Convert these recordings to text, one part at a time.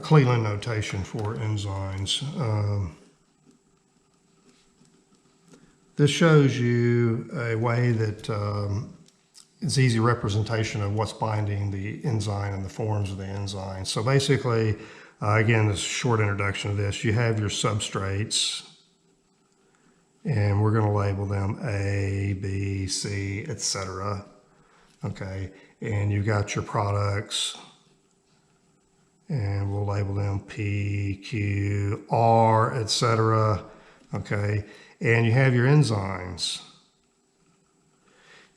Cleland notation for enzymes. This shows you a way that it's easy representation of what's binding the enzyme and the forms of the enzyme. So basically, again, this is a short introduction to this. You have your substrates, and we're going to label them A, B, C, etc. Okay, and you've got your products, and we'll label them P, Q, R, etc. Okay, and you have your enzymes.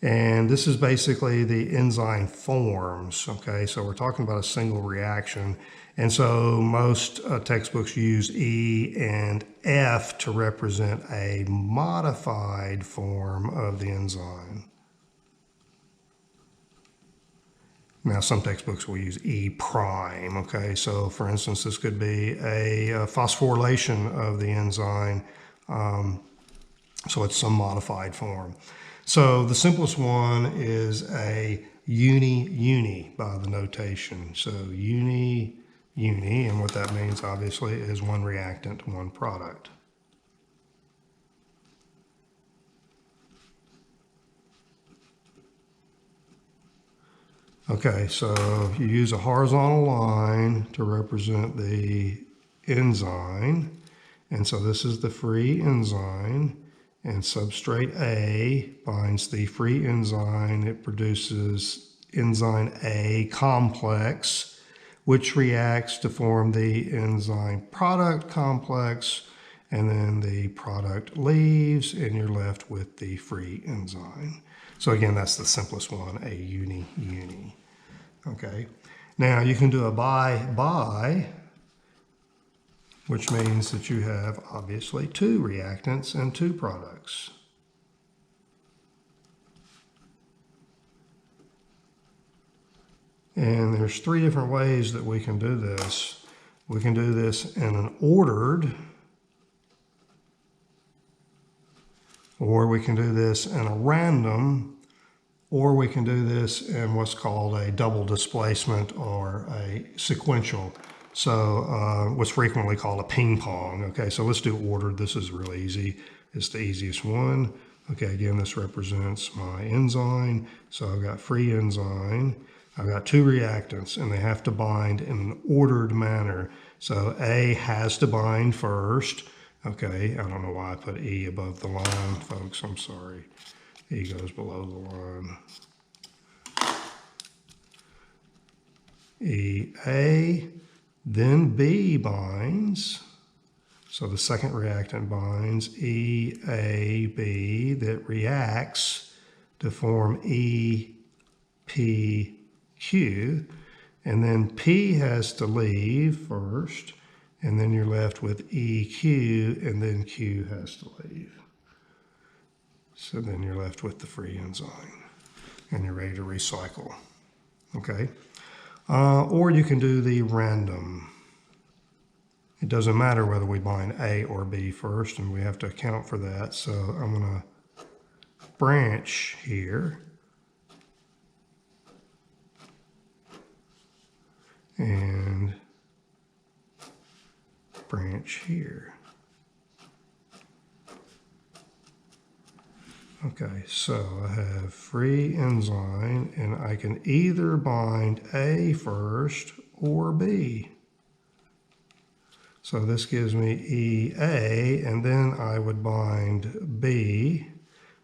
And this is basically the enzyme forms, okay? So we're talking about a single reaction. And so most textbooks use E and F to represent a modified form of the enzyme. Now, some textbooks will use E prime, okay? So for instance, this could be a phosphorylation of the enzyme. So it's some modified form. So the simplest one is a uni by the notation. So uni, and what that means obviously is one reactant, one product. Okay, so you use a horizontal line to represent the enzyme. And so this is the free enzyme. And substrate A binds the free enzyme. It produces enzyme A complex, which reacts to form the enzyme product complex, and then the product leaves, and you're left with the free enzyme. So again, that's the simplest one, a uni. Okay. Now you can do a by, which means that you have obviously two reactants and two products. And there's three different ways that we can do this. We can do this in an ordered, or we can do this in a random, or we can do this in what's called a double displacement or a sequential. So what's frequently called a ping pong. Okay, so let's do ordered. This is really easy. It's the easiest one. Okay, again, this represents my enzyme. So I've got free enzyme. I've got two reactants, and they have to bind in an ordered manner. So A has to bind first. Okay, I don't know why I put E above the line, folks. I'm sorry. E goes below the line. A, then B binds. So the second reactant binds EAB that reacts to form EPQ. And then P has to leave first, and then you're left with EQ, and then Q has to leave. So then you're left with the free enzyme, and you're ready to recycle. Okay? Or you can do the random. It doesn't matter whether we bind A or B first, and we have to account for that. So I'm going to branch here. And branch here. Okay, so I have free enzyme, and I can either bind A first or B. So this gives me EA, and then I would bind B,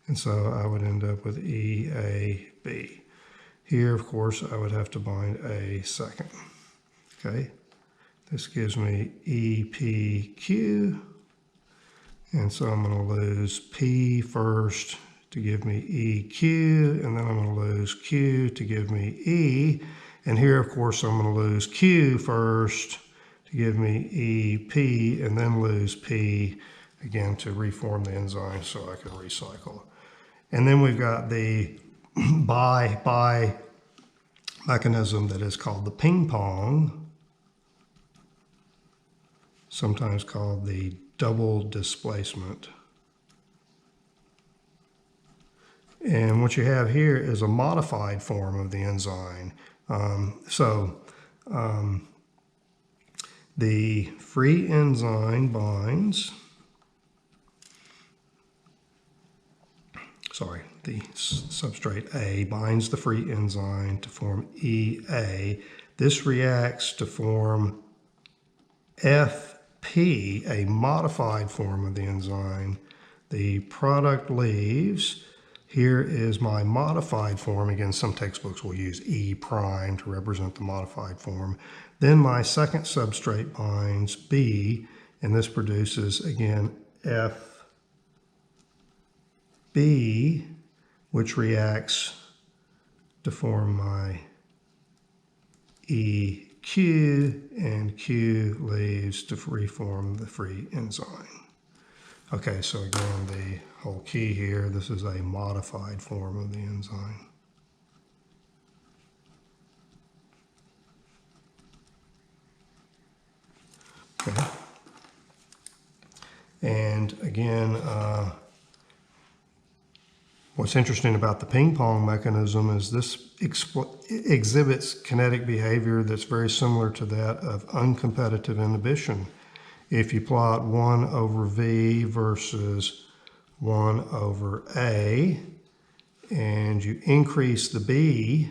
and so I would end up with EAB. Here, of course, I would have to bind A second. Okay, this gives me EPQ, and so I'm going to lose P first to give me EQ, and then I'm going to lose Q to give me E. And here, of course, I'm going to lose Q first to give me EP, and then lose P again to reform the enzyme so I can recycle. And then we've got the by mechanism that is called the ping pong, sometimes called the double displacement. And what you have here is a modified form of the enzyme. The free enzyme binds, the substrate A binds the free enzyme to form EA. This reacts to form FP, a modified form of the enzyme. The product leaves. Here is my modified form. Again, some textbooks will use E prime to represent the modified form. Then my second substrate binds B, and this produces, again, FB, which reacts to form my EQ, and Q leaves to reform the free enzyme. Okay, so again, the whole key here, this is a modified form of the enzyme. Okay. And again, what's interesting about the ping-pong mechanism is this exhibits kinetic behavior that's very similar to that of uncompetitive inhibition. If you plot 1 over V versus 1 over A, and you increase the B,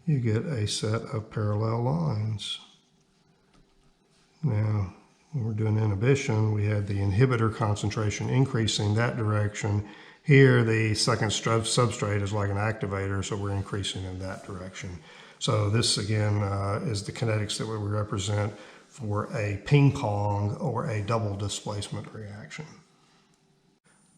you get a set of parallel lines. Now, when we're doing inhibition, we had the inhibitor concentration increasing that direction. Here, the second substrate is like an activator, so we're increasing in that direction. So this, again, is the kinetics that we represent for a ping pong or a double displacement reaction.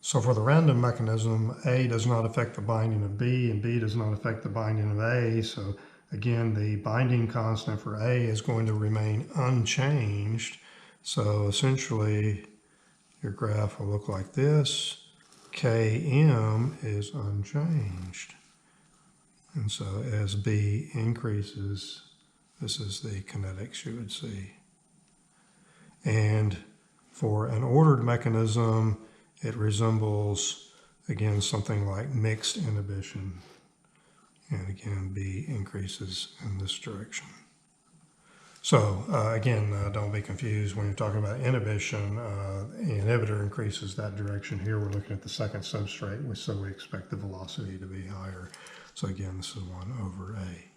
So for the random mechanism, A does not affect the binding of B, and B does not affect the binding of A. So again, the binding constant for A is going to remain unchanged. So essentially, your graph will look like this. Km is unchanged. And so as B increases, this is the kinetics you would see. And for an ordered mechanism, it resembles, again, something like mixed inhibition. And again, B increases in this direction. So again, don't be confused when you're talking about inhibition. The inhibitor increases that direction. Here we're looking at the second substrate, so we expect the velocity to be higher. So again, this is 1 over A.